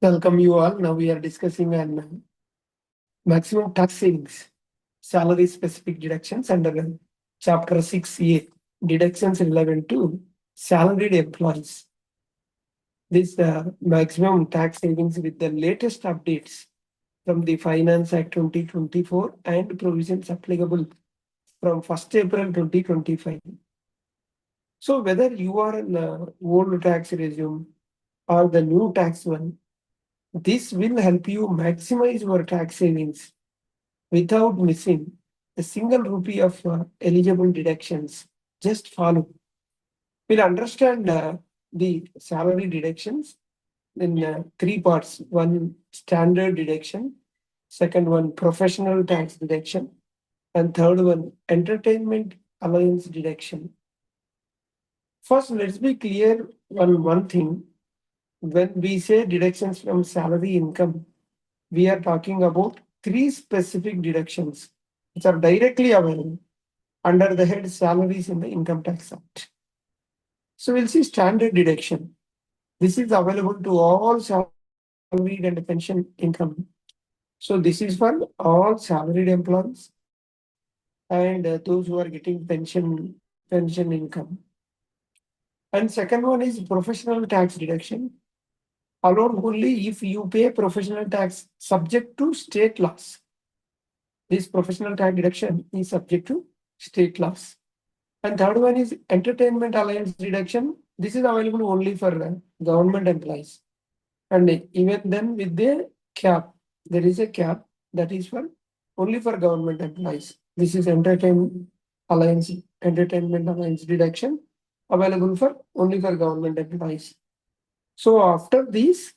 Welcome you all. Now we are discussing on maximum tax savings, salary specific deductions under chapter 6A, deductions relevant to salaried employees. This maximum tax savings with the latest updates from the Finance Act 2024 and provisions applicable from 1st April 2025. So whether you are in the old tax regime or the new tax one, this will help you maximize your tax savings without missing a single rupee of eligible deductions. Just follow. We'll understand the salary deductions in three parts. One, standard deduction. Second one, professional tax deduction. And third one, entertainment allowance deduction. First, let's be clear on one thing. When we say deductions from salary income, we are talking about three specific deductions which are directly available under the head salaries in the Income Tax Act. So we'll see standard deduction. This is available to all salaried and pension income. So this is for all salaried employees and those who are getting pension income. And second one is professional tax deduction. Allowed only if you pay professional tax subject to state laws. This professional tax deduction is subject to state laws. And third one is entertainment allowance deduction. This is available only for government employees. And even then with the cap, there is a cap that is for only for government employees. This is entertainment allowance deduction available for only for government employees. So after this,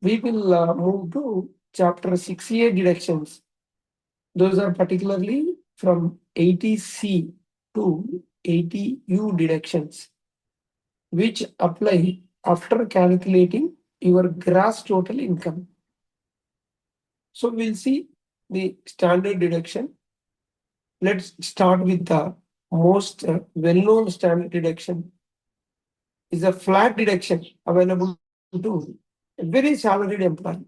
we will move to chapter 6A deductions. Those are particularly from 80C to 80U deductions, which apply after calculating your gross total income. So we'll see the standard deduction. Let's start with the most well-known standard deduction. Is a flat deduction available to a very salaried employee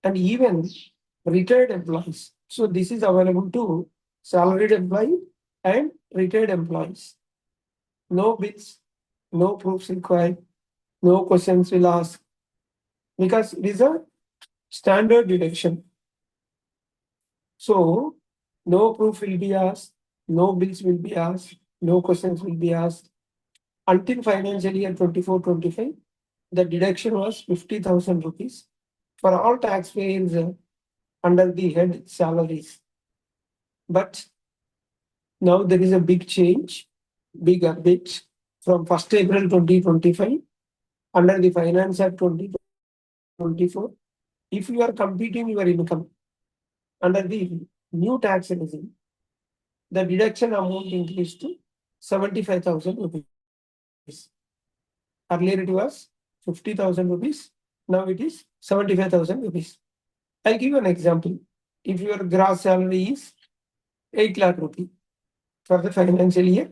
and even retired employees. So this is available to salaried employee and retired employees. No bills, no proofs required, no questions will ask because it is a standard deduction. So no proof will be asked, no bills will be asked, no questions will be asked. Until financial year 24-25, the deduction was 50,000 rupees for all taxpayers under the head salaries. But now there is a big change, big update from 1st April 2025 under the Finance Act 2024. If you are computing your income under the new tax regime, the deduction amount increased to 75,000 rupees. Earlier it was 50,000 rupees. Now it is 75,000 rupees. I'll give you an example. If your gross salary is 8 lakh rupees for the financial year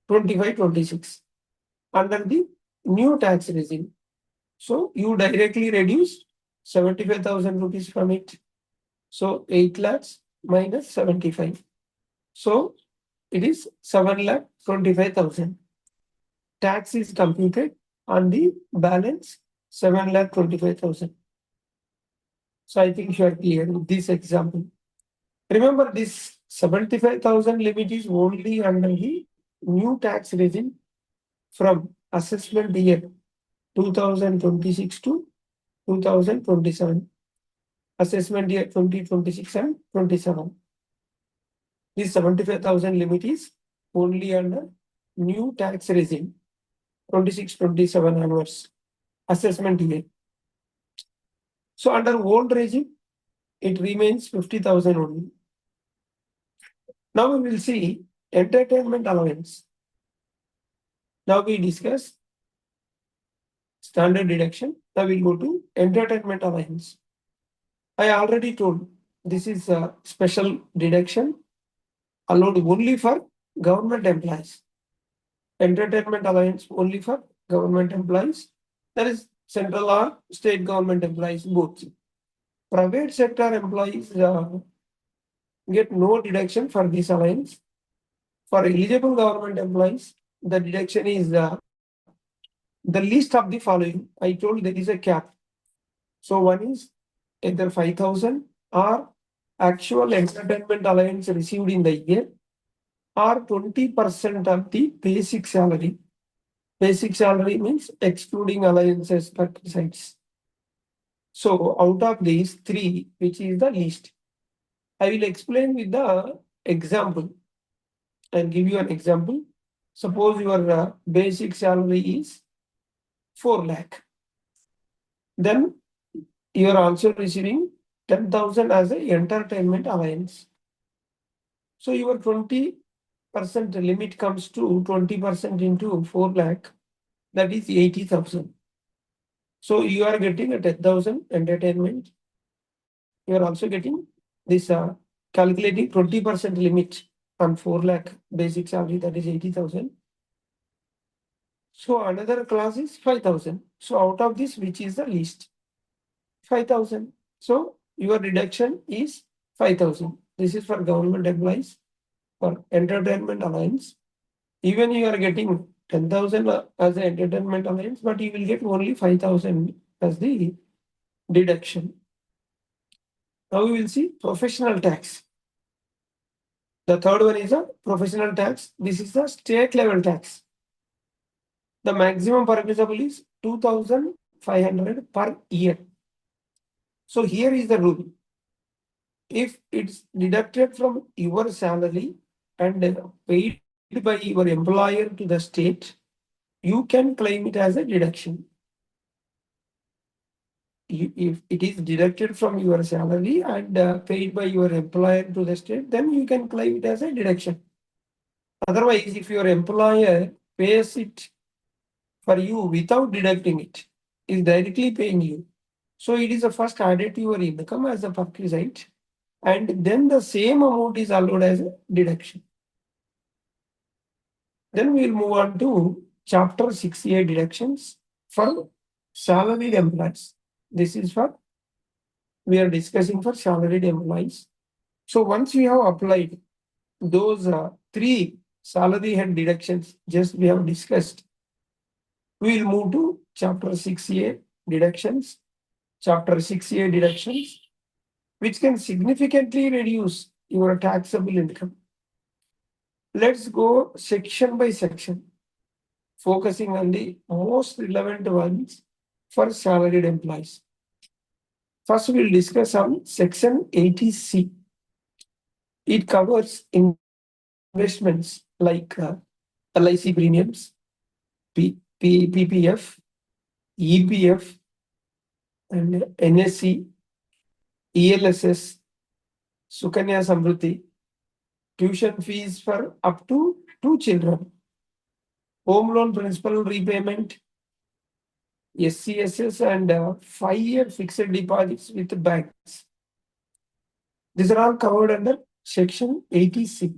25-26 under the new tax regime, so you directly reduce 75,000 rupees from it. So 8 lakhs minus 75. So it is 7,25,000. Tax is computed on the balance 7,25,000. So I think you are clear with this example. Remember, this 75,000 limit is only under the new tax regime from assessment year 2026 to 2027. Assessment year 2026 and 27. This 75,000 limit is only under new tax regime 26-27 onwards. Assessment year. So under old regime, it remains 50,000 only. Now we will see entertainment allowance. Now we discuss standard deduction. Now we'll go to entertainment allowance. I already told this is a special deduction allowed only for government employees. Entertainment allowance only for government employees. There is central or state government employees both. Private sector employees get no deduction for this allowance. For eligible government employees, the deduction is the least of the following. I told there is a cap. So one is either 5,000 or actual entertainment allowance received in the year, or 20% of the basic salary. Basic salary means excluding allowances perquisites. So out of these three, which is the least? I will explain with the example. I'll give you an example. Suppose your basic salary is 4 lakh. Then you are also receiving 10,000 as a entertainment allowance. So your 20% limit comes to 20% into 4 lakh, that is 80,000. So you are getting a 10,000 entertainment. You are also getting this calculating 20% limit on 4 lakh basic salary, that is 80,000. So another class is 5,000. So out of this, which is the least? 5,000. So your deduction is 5,000. This is for government employees for entertainment allowance. Even you are getting 10,000 as an entertainment allowance, but you will get only 5,000 as the deduction. Now we will see professional tax. The third one is a professional tax. This is the state level tax. The maximum permissible is 2,500 per year. So here is the rule. If it's deducted from your salary and paid by your employer to the state, you can claim it as a deduction. If it is deducted from your salary and paid by your employer to the state, then you can claim it as a deduction. Otherwise, if your employer pays it for you without deducting it, is directly paying you. So it is first added to your income as a perquisite, and then the same amount is allowed as a deduction. Then we will move on to chapter 6A deductions for salaried employees. This is for, we are discussing for salaried employees. So once we have applied those three salary head deductions just we have discussed, we will move to chapter 6A deductions. Chapter 6A deductions, which can significantly reduce your taxable income. Let's go section by section, focusing on the most relevant ones for salaried employees. First, we'll discuss on section 80C. It covers investments like LIC premiums, PPF, EPF, and NSC, ELSS, Sukanya Samruddhi, tuition fees for up to 2 children, home loan principal repayment, SCSS, and 5-year fixed deposits with banks. These are all covered under section 80C.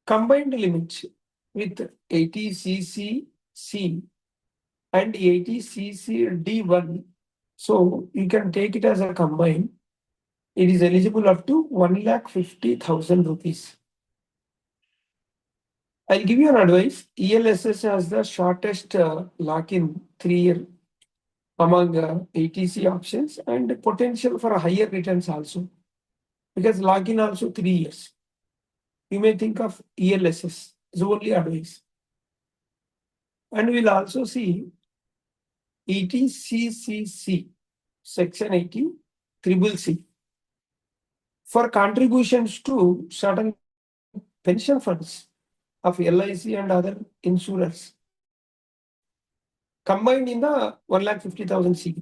Combined limit with 80CC and 80CCD1. So you can take it as a combine. It is eligible up to 1,50,000 rupees. I'll give you an advice. ELSS has the shortest lock-in 3-year among ATC options, and potential for higher returns also, because lock-in also 3 years. You may think of ELSS as only advice. And we'll also see 80CCC, section 80, triple C, for contributions to certain pension funds of LIC and other insurers, combined in the 1,50,000 C.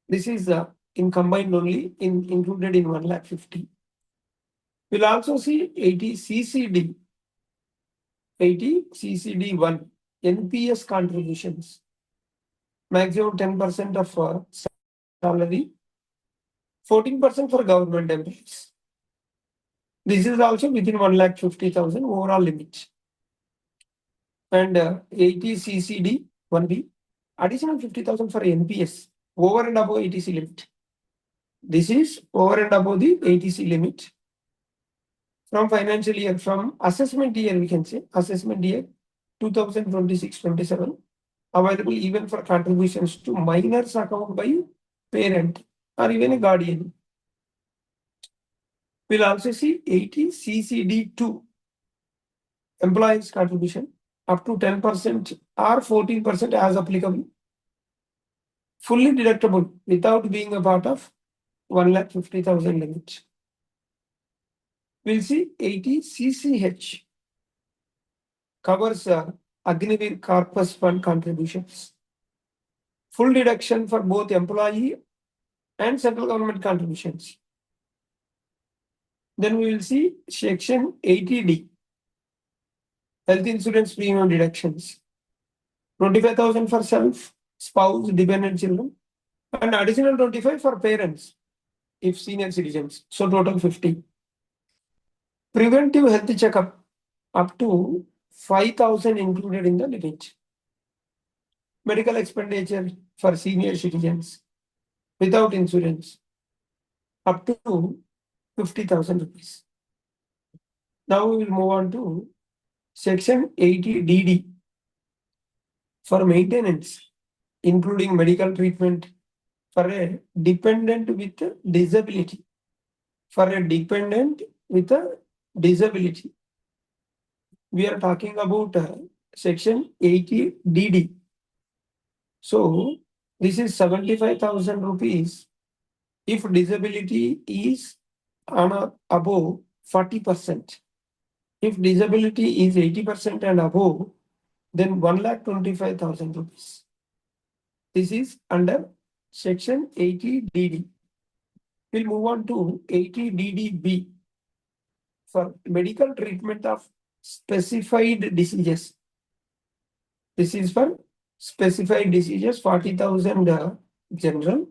This is in combined only, included in 1,50,000. We'll also see 80CCD, 80CCD1, NPS contributions, maximum 10% of salary, 14% for government employees. This is also within 1,50,000 overall limit. And 80CCD 1B, Additional 50,000 for NPS over and above ATC limit. This is over and above the ATC limit. From financial year, from assessment year, we can say assessment year 2026-27, available even for contributions to minors account by parent or even a guardian. We'll also see 80 CCD2 employees contribution up to 10% or 14% as applicable, fully deductible without being a part of 1,50,000 limit. We'll see 80 CCH covers Agnivir Corpus Fund contributions. Full deduction for both employee and central government contributions. Then we will see section 80D, health insurance premium deductions. 25,000 for self, spouse, dependent children, and additional 25 for parents if senior citizens. So total 50. Preventive health checkup up to 5,000 included in the limit. Medical expenditure for senior citizens without insurance up to 50,000 rupees. Now we will move on to section 80DD for maintenance, including medical treatment for a dependent with a disability. For a dependent with a disability. We are talking about section 80DD. So this is 75,000 rupees if disability is on or above 40%. If disability is 80% and above, then 1,25,000 rupees. This is under section 80DD. We'll move on to 80DDB for medical treatment of specified diseases. This is for specified diseases, 40,000 general,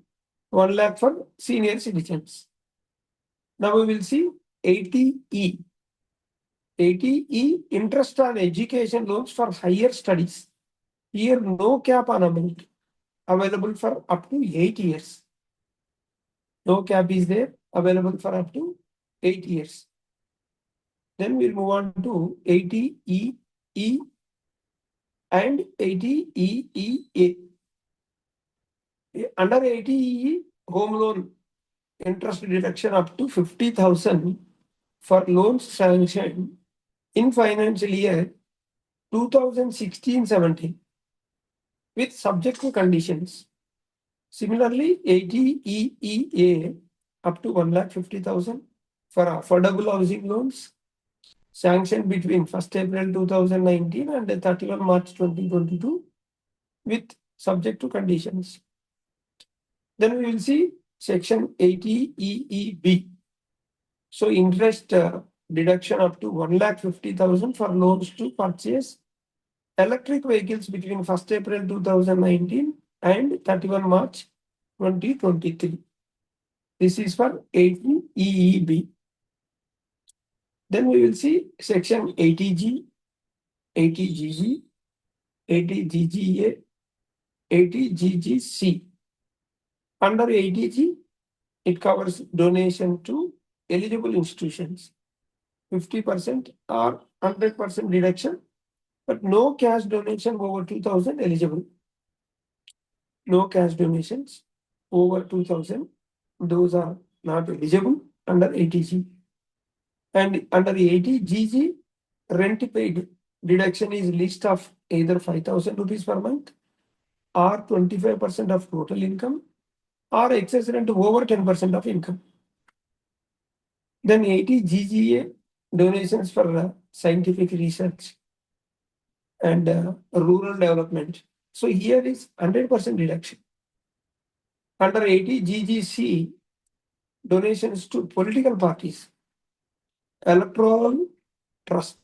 1 lakh for senior citizens. Now we will see 80E. 80E, interest on education loans for higher studies. Here no cap on amount, available for up to 8 years. No cap is there, available for up to 8 years. Then we'll move on to 80EE and 80EEA. Under 80EE, home loan interest deduction up to 50,000 for loans sanctioned in financial year 2016-17 with subject to conditions. Similarly, 80EEA up to 1,50,000 for affordable housing loans sanctioned between 1st April 2019 and 31 March 2022 with subject to conditions. Then we will see section 80EEB. So interest deduction up to 1,50,000 for loans to purchase electric vehicles between 1st April 2019 and 31 March 2023. This is for 80EEB. Then we will see section 80G, 80GG, 80GGA, 80GGC. Under 80G, it covers donation to eligible institutions, 50% or 100% deduction, but no cash donation over 2,000 eligible. No cash donations over 2,000, those are not eligible under 80G. And under 80GG, rent paid deduction is list of either 5,000 rupees per month or 25% of total income or excess rent over 10% of income. Then 80GGA, donations for scientific research and rural development. So here is 100% deduction. Under 80GGC, donations to political parties, electoral trust,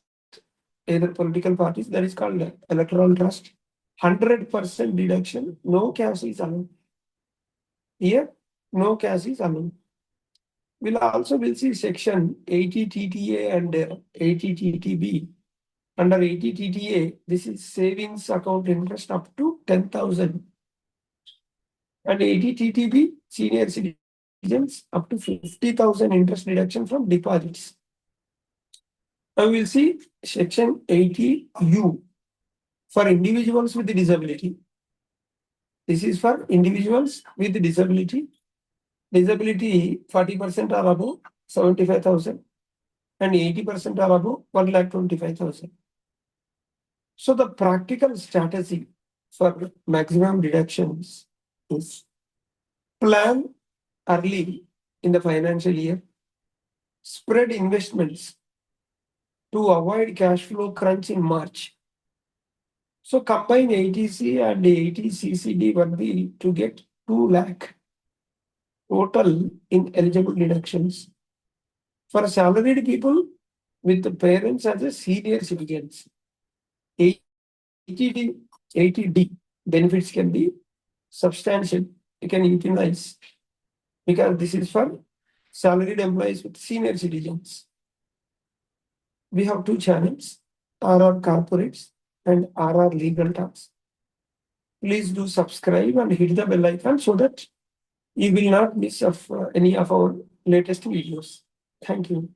either political parties, that is called electoral trust, 100% deduction, no cash is allowed. Here, no cash is allowed. We'll see section 80TTA and 80TTB Under 80 TTA, this is savings account interest up to 10,000. And 80 TTB, senior citizens up to 50,000 interest deduction from deposits. Now we'll see section 80U for individuals with disability. This is for individuals with disability. Disability 40% are above 75,000 and 80% are above 1,25,000. So the practical strategy for maximum deductions is plan early in the financial year, spread investments to avoid cash flow crunch in March. So combine ATC and 80 CCD worthy to get 2 lakh total in eligible deductions. For salaried people with the parents as a senior citizens, 80D, 80D benefits can be substantial. You can utilize because this is for salaried employees with senior citizens. We have 2 channels, RR Corporates and RR Legal Talks. Please do subscribe and hit the bell icon so that you will not miss any of our latest videos. Thank you.